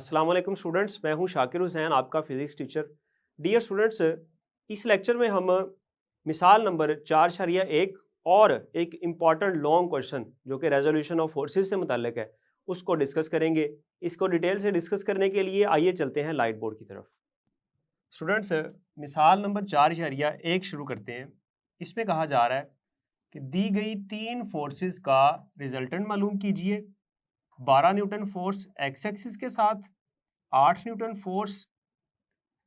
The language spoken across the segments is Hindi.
अस्सलाम वालेकुम स्टूडेंट्स, मैं हूं शाकिर हुसैन, आपका फिज़िक्स टीचर। डियर स्टूडेंट्स, इस लेक्चर में हम मिसाल नंबर 4.1 और एक इम्पॉर्टेंट लॉन्ग क्वेश्चन जो कि रेजोल्यूशन ऑफ फोर्सेस से मुताल्लिक है उसको डिस्कस करेंगे। इसको डिटेल से डिस्कस करने के लिए आइए चलते हैं लाइट बोर्ड की तरफ। स्टूडेंट्स, मिसाल नंबर 4.1 शुरू करते हैं। इसमें कहा जा रहा है कि दी गई 3 फोर्सेस का रिजल्टेंट मालूम कीजिए। 12 न्यूटन फोर्स एक्स एक्सिस के साथ, 8 न्यूटन फोर्स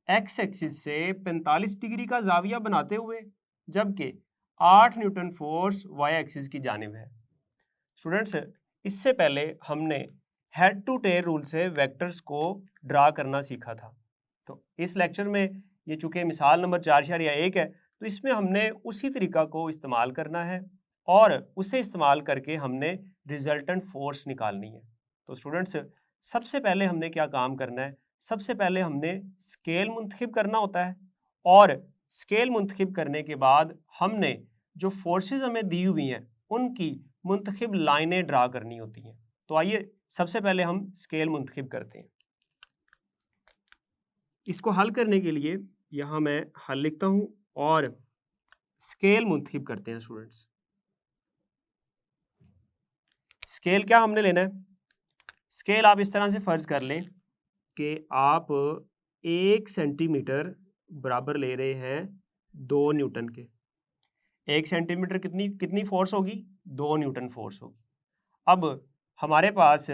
एक्स एक्सिस से 45 डिग्री का जाविया बनाते हुए, जबकि 8 न्यूटन फोर्स वाई एक्सिस की जानिब है। स्टूडेंट्स, इससे पहले हमने हेड टू टेल रूल से वेक्टर्स को ड्रा करना सीखा था। तो इस लेक्चर में ये चूंकि मिसाल नंबर 4.1 है, तो इसमें हमने उसी तरीका को इस्तेमाल करना है और उसे इस्तेमाल करके हमने रिजल्टेंट फोर्स निकालनी है। तो स्टूडेंट्स, सबसे पहले हमने क्या काम करना है? सबसे पहले हमने स्केल मुंतखब करना होता है और स्केल मुंतखब करने के बाद हमने जो फोर्सेस हमें दी हुई हैं उनकी मुंतखब लाइनें ड्रा करनी होती हैं। तो आइए सबसे पहले हम स्केल मुंतखब करते हैं। इसको हल करने के लिए यहाँ मैं हल लिखता हूँ और स्केल मुंतखब करते हैं। स्टूडेंट्स, स्केल क्या हमने लेना है? स्केल आप इस तरह से फर्ज कर लें कि आप 1 सेंटीमीटर बराबर ले रहे हैं 2 न्यूटन के। 1 सेंटीमीटर कितनी कितनी फोर्स होगी? 2 न्यूटन फोर्स होगी। अब हमारे पास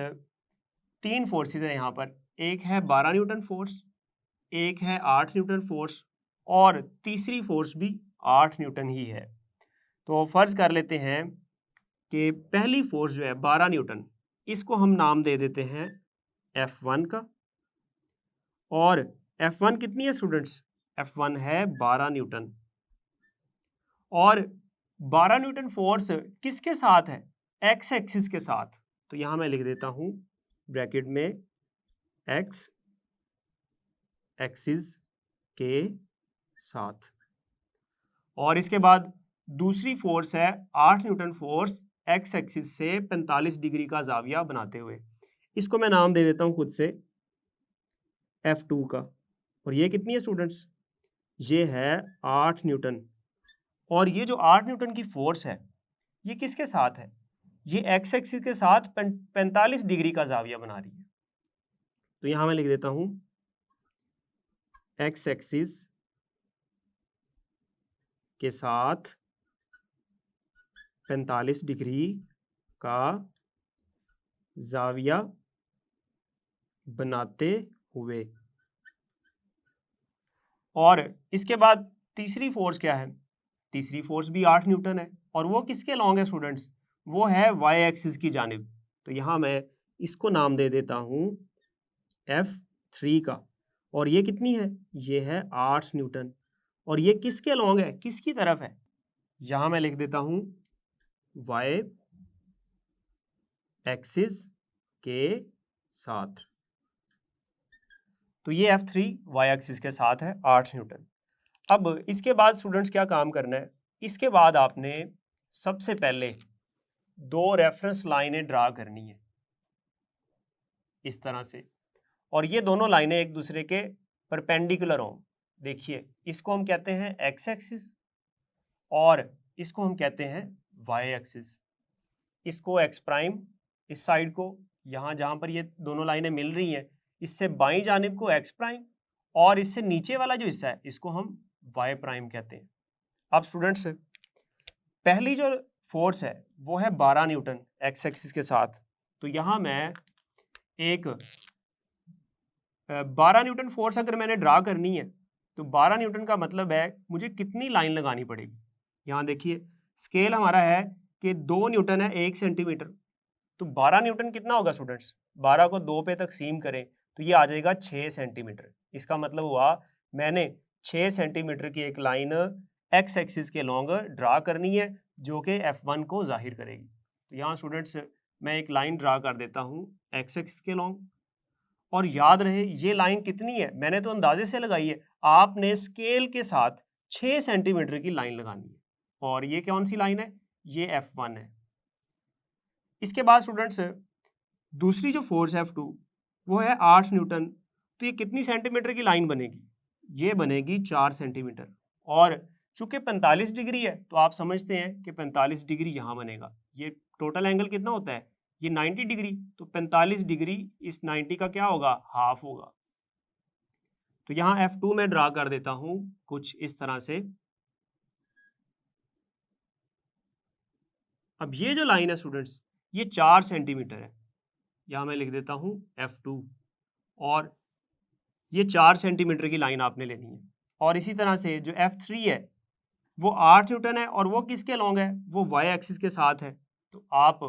3 फोर्सेस हैं यहाँ पर। एक है 12 न्यूटन फोर्स, एक है 8 न्यूटन फोर्स और तीसरी फोर्स भी 8 न्यूटन ही है। तो फर्ज कर लेते हैं कि पहली फोर्स जो है 12 न्यूटन, इसको हम नाम दे देते हैं F1 का। और F1 कितनी है स्टूडेंट्स? F1 है 12 न्यूटन। और 12 न्यूटन फोर्स किसके साथ है? एक्स एक्सिस के साथ। तो यहां मैं लिख देता हूं ब्रैकेट में एक्स एक्सिस के साथ। और इसके बाद दूसरी फोर्स है 8 न्यूटन फोर्स एक्स एक्सिस से 45 डिग्री का जाविया बनाते हुए। इसको मैं नाम दे देता हूं खुद से F2 का। और ये कितनी है स्टूडेंट्स? ये है 8 न्यूटन। और ये जो 8 न्यूटन की फोर्स है ये किसके साथ है? ये एक्स एक्सिस के साथ 45 डिग्री का जाविया बना रही है। तो यहां मैं लिख देता हूं एक्स एक्सिस के साथ 45 डिग्री का जाविया बनाते हुए। और इसके बाद तीसरी फोर्स क्या है? तीसरी फोर्स भी 8 न्यूटन है और वो किसके लॉन्ग है स्टूडेंट्स? वो है वाई एक्सिस की जानिब। तो यहां मैं इसको नाम दे देता हूं F3 का। और ये कितनी है? ये है 8 न्यूटन। और ये किसके लॉन्ग है? किसकी तरफ है? यहां मैं लिख देता हूं वाई एक्सिस के साथ। तो ये F3 वाई एक्सिस के साथ है 8 न्यूटन। अब इसके बाद स्टूडेंट्स क्या काम करना है? इसके बाद आपने सबसे पहले 2 रेफरेंस लाइनें ड्रा करनी है इस तरह से। और ये दोनों लाइनें एक दूसरे के परपेंडिकुलर हों। देखिए, इसको हम कहते हैं एक्स एक्सिस और इसको हम कहते हैं वाई एक्सिस। इसको एक्स प्राइम, इस साइड को, यहाँ जहाँ पर ये दोनों लाइनें मिल रही हैं, इससे बाईं जानिब को एक्स प्राइम और इससे नीचे वाला जो हिस्सा है इसको हम वाई प्राइम कहते हैं। अब स्टूडेंट्स, पहली जो फोर्स है वो है 12 न्यूटन एक्स एक्सिस के साथ। तो यहाँ मैं एक 12 न्यूटन फोर्स अगर मैंने ड्रा करनी है तो 12 न्यूटन का मतलब है मुझे कितनी लाइन लगानी पड़ेगी। यहाँ देखिए, स्केल हमारा है कि 2 न्यूटन है 1 सेंटीमीटर। तो 12 न्यूटन कितना होगा स्टूडेंट्स? 12 को 2 पे तकसीम करें तो ये आ जाएगा 6 सेंटीमीटर। इसका मतलब हुआ मैंने 6 सेंटीमीटर की एक लाइन एक्स एक्सिस के लॉन्ग ड्रा करनी है जो कि F1 को जाहिर करेगी। तो यहाँ स्टूडेंट्स मैं एक लाइन ड्रा कर देता हूँ एक्स एक्सिस के लॉन्ग। और याद रहे ये लाइन कितनी है? मैंने तो अंदाजे से लगाई है, आपने स्केल के साथ 6 सेंटीमीटर की लाइन लगानी है। और ये कौन सी लाइन है? ये F1 है। इसके बाद स्टूडेंट्स दूसरी जो फोर्स है F2, वो है 8 न्यूटन। तो ये कितनी सेंटीमीटर की लाइन बनेगी? ये बनेगी 4 सेंटीमीटर। और चूंकि 45 डिग्री है तो आप समझते हैं कि 45 डिग्री यहाँ बनेगा। ये टोटल एंगल कितना होता है? ये 90 डिग्री। तो 45 डिग्री इस 90 का क्या होगा? हाफ होगा। तो यहाँ F2 में ड्रा कर देता हूं कुछ इस तरह से। अब ये जो लाइन है स्टूडेंट्स, ये 4 सेंटीमीटर है। यहाँ मैं लिख देता हूं F2, और ये 4 सेंटीमीटर की लाइन आपने लेनी है। और इसी तरह से जो F3 है वो 8 न्यूटन है, और वो किसके लॉन्ग है? वो y एक्सिस के साथ है। तो आप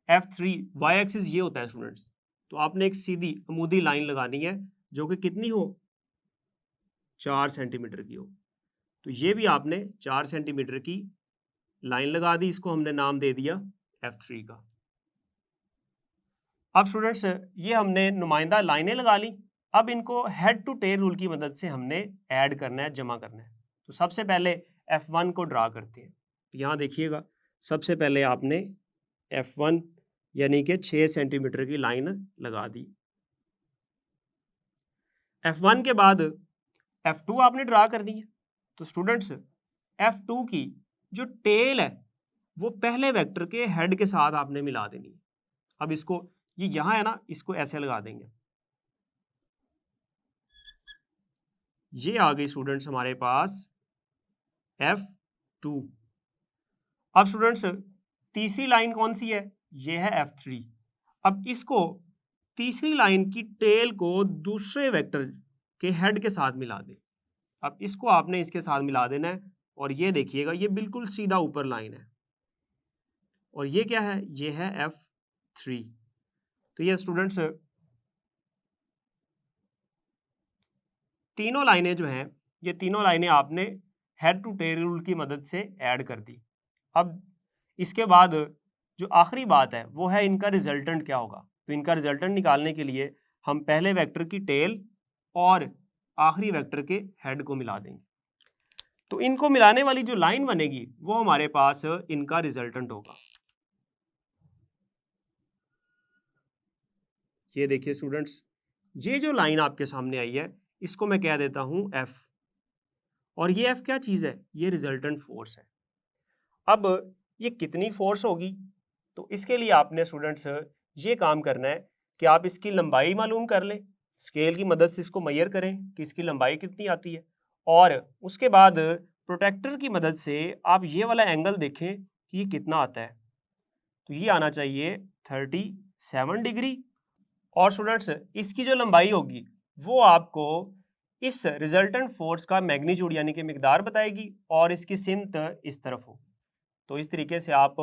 F3 y एक्सिस ये होता है स्टूडेंट्स। तो आपने एक सीधी अमूदी लाइन लगानी है जो कि कितनी हो? 4 सेंटीमीटर की हो। तो ये भी आपने 4 सेंटीमीटर की लाइन लगा दी, इसको हमने नाम दे दिया F3 का। अब स्टूडेंट्स ये हमने नुमाइंदा लाइनें लगा ली। अब इनको हेड टू टेल रूल की मदद से हमने ऐड करना है, जमा करना है। तो सबसे पहले F1 को ड्रा करते हैं। तो यहाँ देखिएगा, सबसे पहले आपने F1 यानी कि 6 सेंटीमीटर की लाइन लगा दी। F1 के बाद F2 आपने ड्रा करनी है। तो स्टूडेंट्स F2 की जो टेल है वो पहले वेक्टर के हेड के साथ आपने मिला देनी है। अब इसको, ये यहाँ है ना, इसको ऐसे लगा देंगे। ये आ गई स्टूडेंट्स हमारे पास F2। अब स्टूडेंट्स तीसरी लाइन कौन सी है? ये है F3। अब इसको, तीसरी लाइन की टेल को दूसरे वेक्टर के हेड के साथ मिला दें। अब इसको आपने इसके साथ मिला देना है, और ये देखिएगा ये बिल्कुल सीधा ऊपर लाइन है। और ये क्या है? ये है F3। तो ये स्टूडेंट्स तीनों लाइनें जो हैं, ये तीनों लाइनें आपने हेड टू टेल रूल की मदद से ऐड कर दी। अब इसके बाद जो आखिरी बात है वो है इनका रिजल्टेंट क्या होगा। तो इनका रिजल्टेंट निकालने के लिए हम पहले वेक्टर की टेल और आखिरी वेक्टर के हेड को मिला देंगे। तो इनको मिलाने वाली जो लाइन बनेगी वो हमारे पास इनका रिजल्टेंट होगा। ये देखिए स्टूडेंट्स, ये जो लाइन आपके सामने आई है इसको मैं कह देता हूं F, और ये F क्या चीज़ है? ये रिजल्टेंट फोर्स है। अब ये कितनी फोर्स होगी? तो इसके लिए आपने स्टूडेंट्स ये काम करना है कि आप इसकी लंबाई मालूम कर लें, स्केल की मदद से इसको मेजर करें कि इसकी लंबाई कितनी आती है, और उसके बाद प्रोटेक्टर की मदद से आप ये वाला एंगल देखें कि ये कितना आता है। तो ये आना चाहिए 37 डिग्री। और स्टूडेंट्स इसकी जो लंबाई होगी वो आपको इस रिजल्टेंट फोर्स का मैग्नीट्यूड यानी कि मिकदार बताएगी, और इसकी सिमत इस तरफ होगी। तो इस तरीके से आप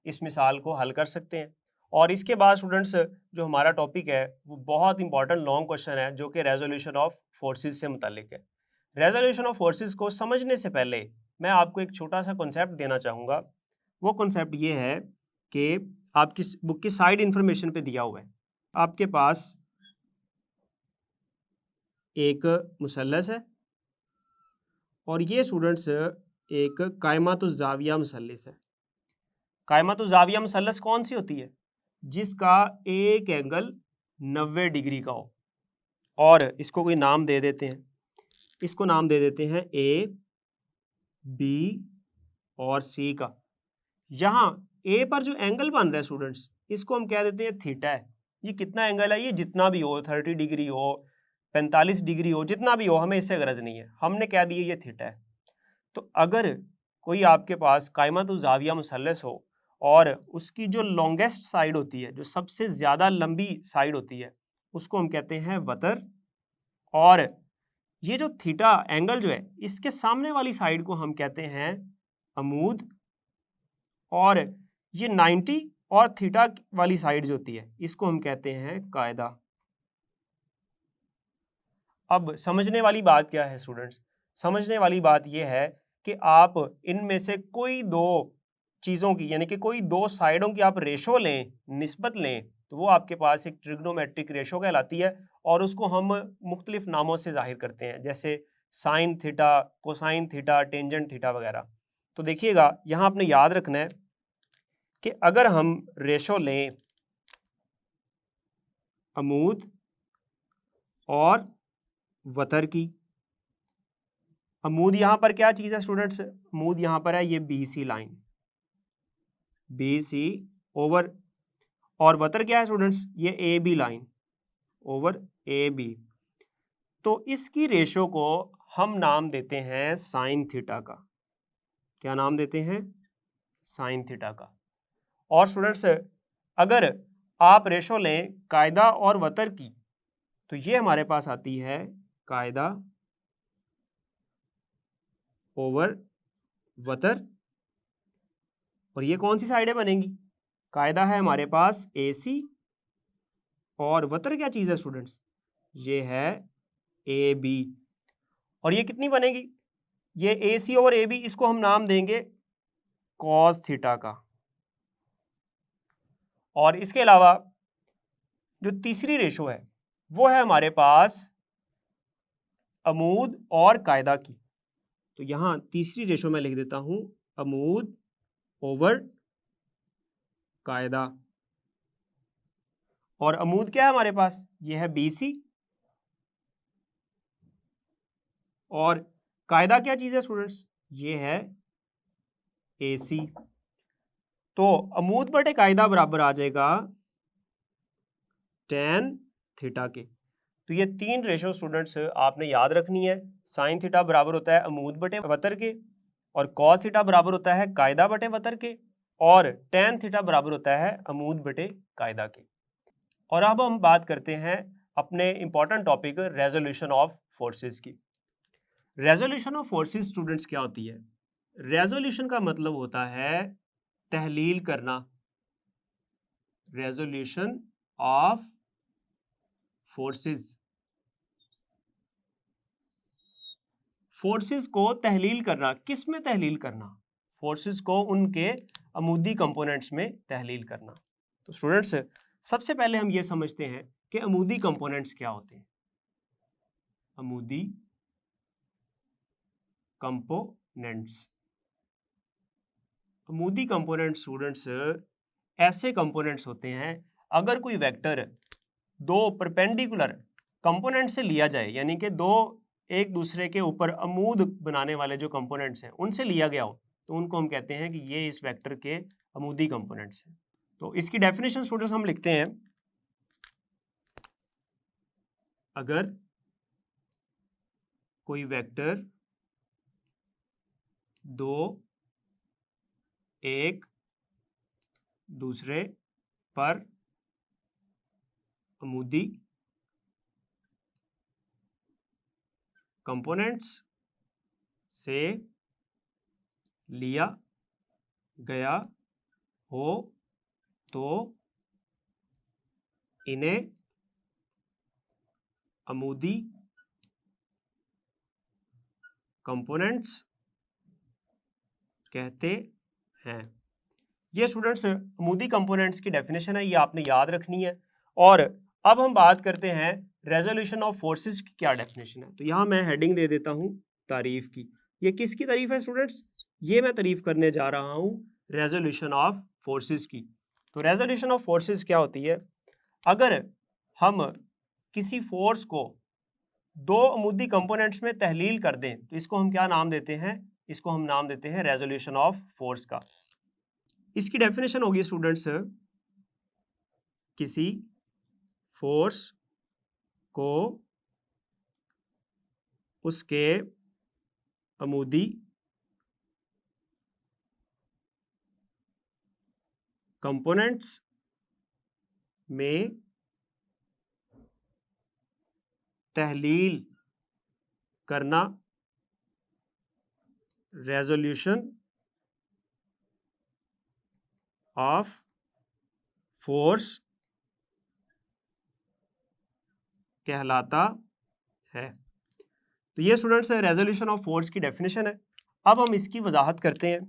इस मिसाल को हल कर सकते हैं। और इसके बाद स्टूडेंट्स जो हमारा टॉपिक है वो बहुत इंपॉर्टेंट लॉन्ग क्वेश्चन है जो कि रेजोल्यूशन ऑफ फोर्सेस से मुतालिक है। रेजोल्यूशन ऑफ फोर्सेस को समझने से पहले मैं आपको एक छोटा सा कॉन्सेप्ट देना चाहूँगा। वो कॉन्सेप्ट ये है कि आपकी बुक की साइड इंफॉर्मेशन पे दिया हुआ है, आपके पास एक मुसल्लस है, और ये स्टूडेंट्स एक कायमातुज़्ज़ाविया मुसल्लस है। कायमातुज़्ज़ाविया मुसल्लस कौन सी होती है? जिसका एक एंगल 90 डिग्री का हो। और इसको कोई नाम दे देते हैं, इसको नाम दे देते हैं A, B और C का। यहाँ A पर जो एंगल बन रहा है स्टूडेंट्स, इसको हम कह देते हैं थीटा है। ये कितना एंगल है? ये जितना भी हो, 30 डिग्री हो, 45 डिग्री हो, जितना भी हो, हमें इससे गरज नहीं है, हमने कह दिया ये थीटा है। तो अगर कोई आपके पास कायमातुज़्ज़ाविया मुसल्लस हो और उसकी जो लॉन्गेस्ट साइड होती है, जो सबसे ज़्यादा लंबी साइड होती है, उसको हम कहते हैं वतर, और ये जो थीटा एंगल जो है इसके सामने वाली साइड को हम कहते हैं अमूद, और ये 90 और थीटा वाली साइड जो होती है इसको हम कहते हैं कायदा। अब समझने वाली बात क्या है स्टूडेंट्स? समझने वाली बात यह है कि आप इनमें से कोई दो चीज़ों की यानी कि कोई दो साइडों की आप रेशो लें, निस्बत लें, तो वो आपके पास एक ट्रिग्नोमेट्रिक रेशो कहलाती है, और उसको हम मुख्तलिफ नामों से जाहिर करते हैं, जैसे sine theta, cosine theta, tangent theta वगैरह। तो देखिएगा यहाँ आपने याद रखना है कि अगर हम रेशो लें अमूद और वतर की। अमूद यहाँ पर क्या चीज़ है स्टूडेंट्स? अमूद यहाँ पर है ये BC लाइन, BC ओवर, और वतर क्या है स्टूडेंट्स? ये AB लाइन ओवर AB। तो इसकी रेशो को हम नाम देते हैं साइन थीटा का। क्या नाम देते हैं? साइन थीटा का। और स्टूडेंट्स अगर आप रेशो लें कायदा और वतर की, तो ये हमारे पास आती है कायदा ओवर वतर, और ये कौन सी साइडें बनेंगी? कायदा है हमारे पास AC, और वतर क्या चीज़ है स्टूडेंट्स? ये है AB। और ये कितनी बनेगी? ये AC ओवर AB, इसको हम नाम देंगे कॉस थीटा का। और इसके अलावा जो तीसरी रेशो है वो है हमारे पास अमूद और कायदा की। तो यहां तीसरी रेशो में लिख देता हूं अमूद ओवर कायदा। और अमूद क्या है हमारे पास? ये है BC, और कायदा क्या चीज है स्टूडेंट्स? ये है AC। तो अमूद बटे कायदा बराबर आ जाएगा tan थीटा के। तो ये तीन रेशो स्टूडेंट्स आपने याद रखनी है। साइन थीटा बराबर होता है अमूद बटे वतर के, और कॉस थीटा बराबर होता है कायदा बटे वतर के, और tan थीटा बराबर होता है अमूद बटे कायदा के। और अब हम बात करते हैं अपने important topic resolution of forces की। रेजोल्यूशन ऑफ फोर्सेस स्टूडेंट्स क्या होती है? रेजोल्यूशन का मतलब होता है तहलील करना। रेजोल्यूशन ऑफ फोर्सेस, फोर्सेस को तहलील करना। किस में तहलील करना? फोर्सेस को उनके अमूदी कंपोनेंट्स में तहलील करना। तो स्टूडेंट्स सबसे पहले हम ये समझते हैं कि अमूदी कंपोनेंट्स क्या होते हैं। अमूदी कंपोनेंट्स, अमूदी कंपोनेंट्स स्टूडेंट्स ऐसे कंपोनेंट्स होते हैं, अगर कोई वेक्टर दो परपेंडिकुलर कंपोनेंट से लिया जाए, यानी कि दो एक दूसरे के ऊपर अमूद बनाने वाले जो कंपोनेंट्स हैं उनसे लिया गया हो, तो उनको हम कहते हैं कि ये इस वेक्टर के अमूदी कंपोनेंट्स हैं। तो इसकी डेफिनेशन स्टूडेंट्स हम लिखते हैं, अगर कोई वेक्टर दो एक दूसरे पर अमूदी कंपोनेंट्स से लिया गया हो तो इन्हें अमूदी कंपोनेंट्स कहते हैं। ये स्टूडेंट्स अमूदी कंपोनेंट्स की डेफिनेशन है, ये आपने याद रखनी है। और अब हम बात करते हैं रेजोल्यूशन ऑफ फोर्सेस की क्या डेफिनेशन है। तो यहाँ मैं हेडिंग दे देता हूँ तारीफ की। ये किसकी तारीफ है स्टूडेंट्स? ये मैं तारीफ करने जा रहा हूँ रेजोल्यूशन ऑफ फोर्सेस की। तो रेजोल्यूशन ऑफ फोर्सेस क्या होती है? अगर हम किसी फोर्स को दो अमूदी कंपोनेंट्स में तहलील कर दें तो इसको हम क्या नाम देते हैं? इसको हम नाम देते हैं रेजोल्यूशन ऑफ फोर्स का। इसकी डेफिनेशन होगी स्टूडेंट्स, किसी फोर्स को उसके अमूदी कंपोनेंट्स में तहलील करना रेजोल्यूशन ऑफ फोर्स कहलाता है। तो ये स्टूडेंट्स रेजोल्यूशन ऑफ फोर्स की डेफिनेशन है। अब हम इसकी वजाहत करते हैं।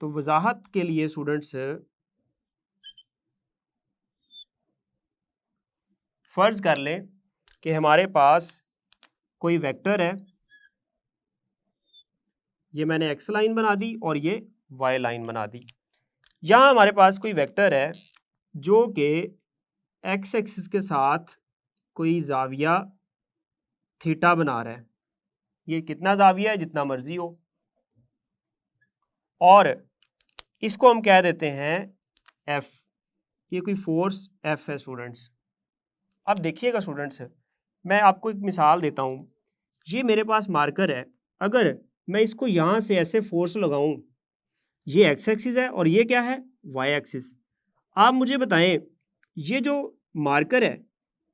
तो वजाहत के लिए स्टूडेंट्स फर्ज कर लें कि हमारे पास कोई वेक्टर है, ये मैंने एक्स लाइन बना दी और ये वाई लाइन बना दी। यहाँ हमारे पास कोई वेक्टर है जो कि एक्स एक्सिस के साथ कोई जाविया थीटा बना रहा है, ये कितना जाविया है, जितना मर्जी हो, और इसको हम कह देते हैं एफ, ये कोई फोर्स एफ है स्टूडेंट्स। अब देखिएगा स्टूडेंट्स, मैं आपको एक मिसाल देता हूँ, ये मेरे पास मार्कर है, अगर मैं इसको यहाँ से ऐसे फोर्स लगाऊं, ये एक्स एक्सिस है और ये क्या है, वाई एक्सिस। आप मुझे बताएं ये जो मार्कर है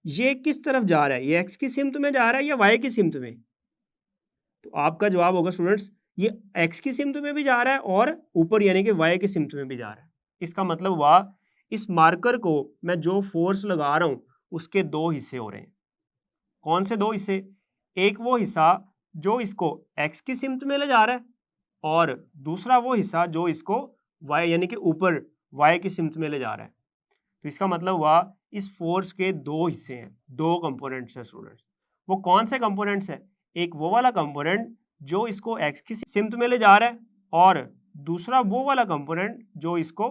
ये किस तरफ जा रहा है, ये एक्स की सिमत में जा रहा है या वाई की सिमत में? तो आपका जवाब होगा स्टूडेंट्स ये एक्स की सिमत में भी जा रहा है और ऊपर यानी कि वाई की सिमत में भी जा रहा है। इसका मतलब हुआ इस मार्कर को मैं जो फोर्स लगा रहा हूं उसके दो हिस्से हो रहे हैं। कौन से दो हिस्से? एक वो हिस्सा जो इसको एक्स की सिमत में ले जा रहा है और दूसरा वो हिस्सा जो इसको वाई यानी कि ऊपर वाई की सिमत में ले जा रहा है। तो इसका मतलब हुआ इस फोर्स के दो हिस्से हैं, दो कंपोनेंट्स हैं स्टूडेंट्स। वो कौन से कंपोनेंट्स हैं? एक वो वाला कंपोनेंट जो इसको एक्स की सिमत में ले जा रहा है और दूसरा वो वाला कंपोनेंट जो इसको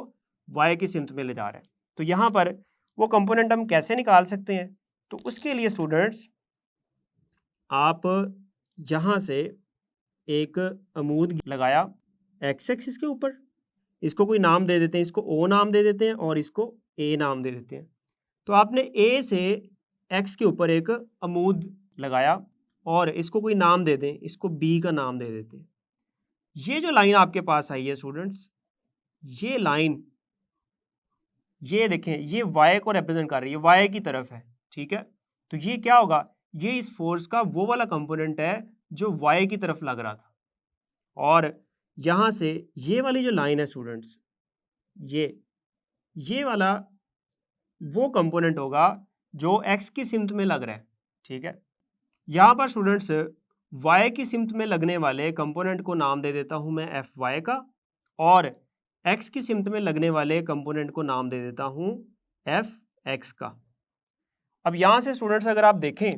वाई की सिमत में ले जा रहा है। तो यहाँ पर वो कंपोनेंट हम कैसे निकाल सकते हैं? तो उसके लिए स्टूडेंट्स आप यहाँ से एक अमूद लगाया एक्स एक्सिस के ऊपर, इसको कोई नाम दे देते हैं, इसको ओ नाम दे देते हैं और इसको ए नाम दे देते हैं। तो आपने ए से एक्स के ऊपर एक अमूद लगाया और इसको कोई नाम दे दें, इसको बी का नाम दे देते हैं। ये जो लाइन आपके पास आई है स्टूडेंट्स, ये लाइन ये देखें ये वाई को रिप्रेजेंट कर रही है, वाई की तरफ है, ठीक है। तो ये क्या होगा, ये इस फोर्स का वो वाला कंपोनेंट है जो वाई की तरफ लग रहा था, और यहाँ से ये वाली जो लाइन है स्टूडेंट्स, ये वाला वो कंपोनेंट होगा जो एक्स की सिमत में लग रहा है, ठीक है। यहाँ पर स्टूडेंट्स वाई की सिमत में लगने वाले कंपोनेंट को नाम दे देता हूँ मैं एफ वाई का, और एक्स की सिमत में लगने वाले कंपोनेंट को नाम दे देता हूँ एफ एक्स का। अब यहाँ से स्टूडेंट्स अगर आप देखें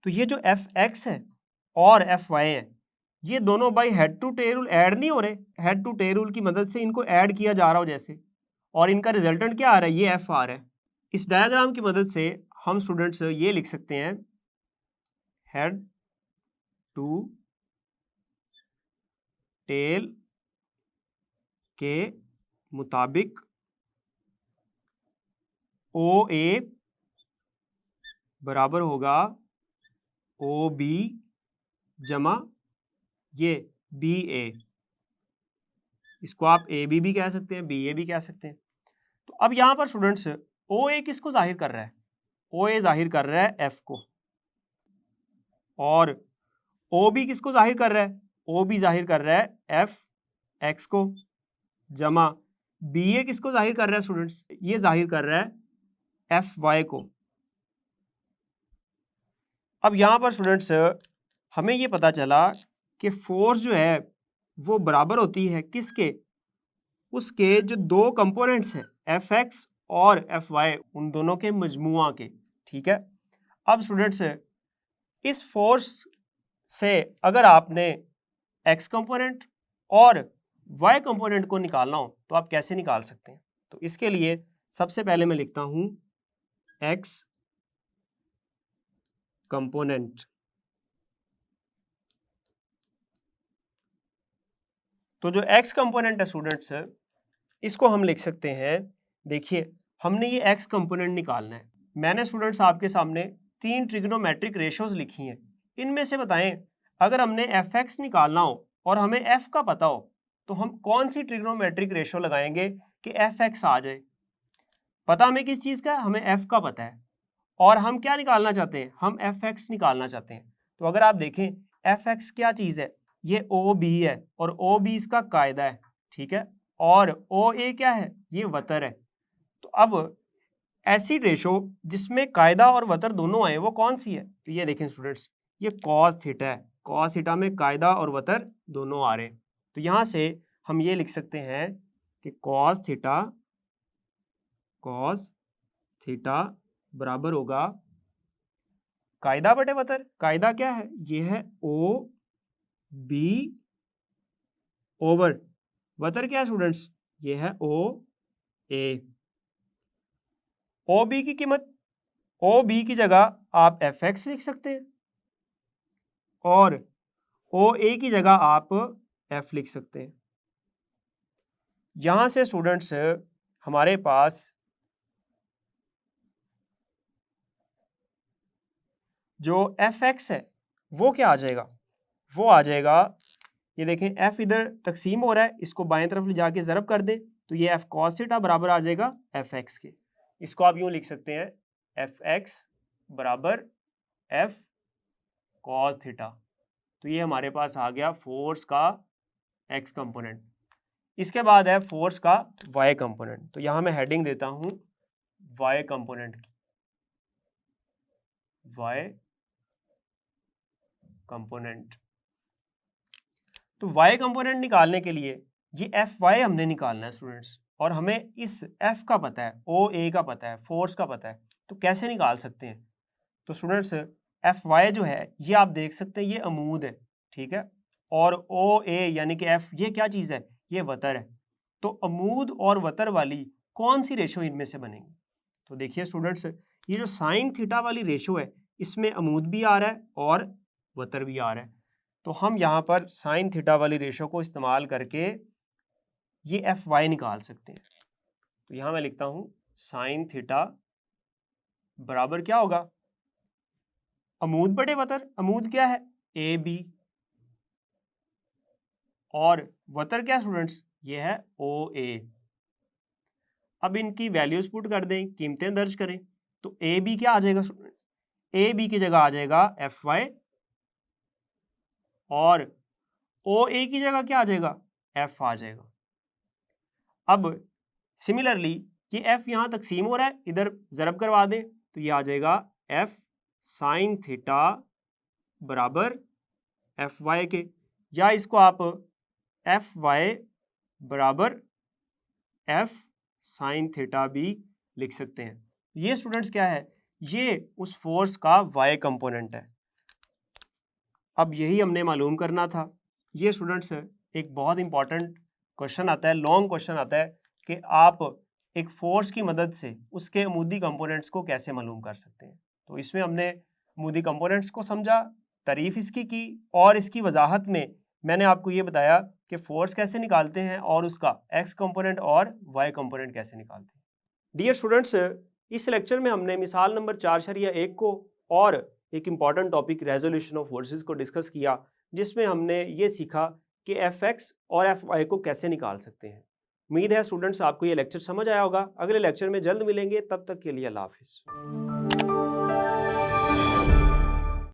तो ये जो एफ एक्स है और एफ वाई है ये दोनों by head to tail rule add नहीं हो रहे, हेड टू टेल रूल की मदद से इनको ऐड किया जा रहा हो जैसे, और इनका रिजल्टेंट क्या आ रहा है, ये एफ आ रहा है। इस डायग्राम की मदद से हम स्टूडेंट्स ये लिख सकते हैं हेड टू टेल के मुताबिक ओ ए बराबर होगा ओ बी जमा ये बी ए, इसको आप ए बी भी कह सकते हैं, बी ए भी कह सकते हैं। तो अब यहां पर स्टूडेंट्स ओ ए किसको जाहिर कर रहा है, ओ ए जाहिर कर रहा है एफ को, और ओ बी किसको जाहिर कर रहा है, ओ बी जाहिर कर रहा है एफ एक्स को, जमा बी ए किसको जाहिर कर रहा है स्टूडेंट्स, ये जाहिर कर रहा है एफ वाई को। अब यहां पर स्टूडेंट्स हमें ये पता चला कि फोर्स जो है वो बराबर होती है किसके, उसके जो दो कंपोनेंट्स हैं एफ एक्स और एफ वाई, उन दोनों के मजमुआ के, ठीक है। अब स्टूडेंट्स इस फोर्स से अगर आपने एक्स कंपोनेंट और वाई कंपोनेंट को निकालना हो तो आप कैसे निकाल सकते हैं? तो इसके लिए सबसे पहले मैं लिखता हूं एक्स कंपोनेंट, तो जो एक्स कंपोनेंट है स्टूडेंट्स इसको हम लिख सकते हैं, देखिए हमने ये एक्स कंपोनेंट निकालना है, मैंने स्टूडेंट्स आपके सामने 3 ट्रिग्नोमेट्रिक रेशोज लिखी हैं, इनमें से बताएं अगर हमने एफ एक्स निकालना हो और हमें एफ का पता हो तो हम कौन सी ट्रिग्नोमेट्रिक रेशो लगाएंगे कि एफ एक्स आ जाए। पता हमें किस चीज़ का, हमें एफ का पता है और हम क्या निकालना चाहते हैं, हम एफ एक्स निकालना चाहते हैं। तो अगर आप देखें एफ एक्स क्या चीज़ है, ये ओ बी है और ओ बी इसका कायदा है, ठीक है, और ओ ए क्या है, ये वतर है। तो अब ऐसी रेशो जिसमें कायदा और वतर दोनों आए वो कौन सी है, तो ये देखें स्टूडेंट्स ये कॉस थीटा है, कॉस थीटा में कायदा और वतर दोनों आ रहे हैं। तो यहाँ से हम ये लिख सकते हैं कि कॉस थीटा बराबर होगा कायदा बटे वतर। कायदा क्या है, ये है ओ बी ओवर, वतर क्या है स्टूडेंट्स, ये है ओ ए। ओ बी की कीमत, ओ बी की जगह आप एफ एक्स लिख सकते हैं और ओ ए की जगह आप एफ लिख सकते हैं। यहां से स्टूडेंट्स हमारे पास जो एफ एक्स है वो क्या आ जाएगा, वो आ जाएगा, ये देखें एफ इधर तकसीम हो रहा है, इसको बाएं तरफ ले जाके ज़रब कर दें तो ये एफ कॉस थीटा बराबर आ जाएगा एफ एक्स के। इसको आप यूं लिख सकते हैं एफ एक्स बराबर एफ कॉस थीटा। तो ये हमारे पास आ गया फोर्स का एक्स कंपोनेंट। इसके बाद है फोर्स का वाई कंपोनेंट। तो यहां मैं हेडिंग देता हूं वाई कंपोनेंट की, वाई कंपोनेंट। तो वाई कंपोनेंट निकालने के लिए ये एफ वाई हमने निकालना है स्टूडेंट्स, और हमें इस एफ का पता है, ओ ए का पता है, फोर्स का पता है, तो कैसे निकाल सकते हैं। तो स्टूडेंट्स एफ वाई जो है ये आप देख सकते हैं ये अमूद है, ठीक है, और ओ ए यानी कि एफ ये क्या चीज़ है, ये वतर है। तो अमूद और वतर वाली कौन सी रेशो इनमें से बनेगी। तो देखिए स्टूडेंट्स ये जो साइन थीटा वाली रेशो है इसमें अमूद भी आ रहा है और वतर भी आ रहा है। तो हम यहाँ पर साइन थीटा वाली रेशो को इस्तेमाल करके ये एफ वाई निकाल सकते हैं। तो यहाँ मैं लिखता हूँ साइन थीटा बराबर क्या होगा, अमूद बटे वतर। अमूद क्या है, ए बी, और वतर क्या स्टूडेंट्स, ये है ओ ए। अब इनकी वैल्यूज पुट कर दें, कीमतें दर्ज करें, तो ए बी क्या आ जाएगा स्टूडेंट्स, ए बी की जगह आ जाएगा एफ वाई, और ओ ए की जगह क्या आ जाएगा, एफ आ जाएगा। अब सिमिलरली ये एफ यहाँ तकसीम हो रहा है, इधर ज़रब करवा दें तो ये आ जाएगा एफ साइन थीटा बराबर एफ वाई के, या इसको आप एफ वाई बराबर एफ साइन थीटा भी लिख सकते हैं। ये स्टूडेंट्स क्या है, ये उस फोर्स का वाई कंपोनेंट है। अब यही हमने मालूम करना था। ये स्टूडेंट्स एक बहुत इंपॉर्टेंट क्वेश्चन आता है, लॉन्ग क्वेश्चन आता है कि आप एक फोर्स की मदद से उसके अमूदी कंपोनेंट्स को कैसे मालूम कर सकते हैं। तो इसमें हमने अमूदी कंपोनेंट्स को समझा, तारीफ इसकी की, और इसकी वजाहत में मैंने आपको ये बताया कि फोर्स कैसे निकालते हैं और उसका एक्स कंपोनेंट और वाई कंपोनेंट कैसे निकालते हैं। डियर स्टूडेंट्स इस लेक्चर में हमने मिसाल नंबर 4.1 को और एक important topic resolution of forces को डिस्कस किया, जिसमें हमने ये सीखा कि एफ एक्स और एफ वाई को कैसे निकाल सकते हैं। उम्मीद है स्टूडेंट्स आपको ये लेक्चर समझ आया होगा। अगले लेक्चर में जल्द मिलेंगे, तब तक के लिए अल्लाह हाफिज़।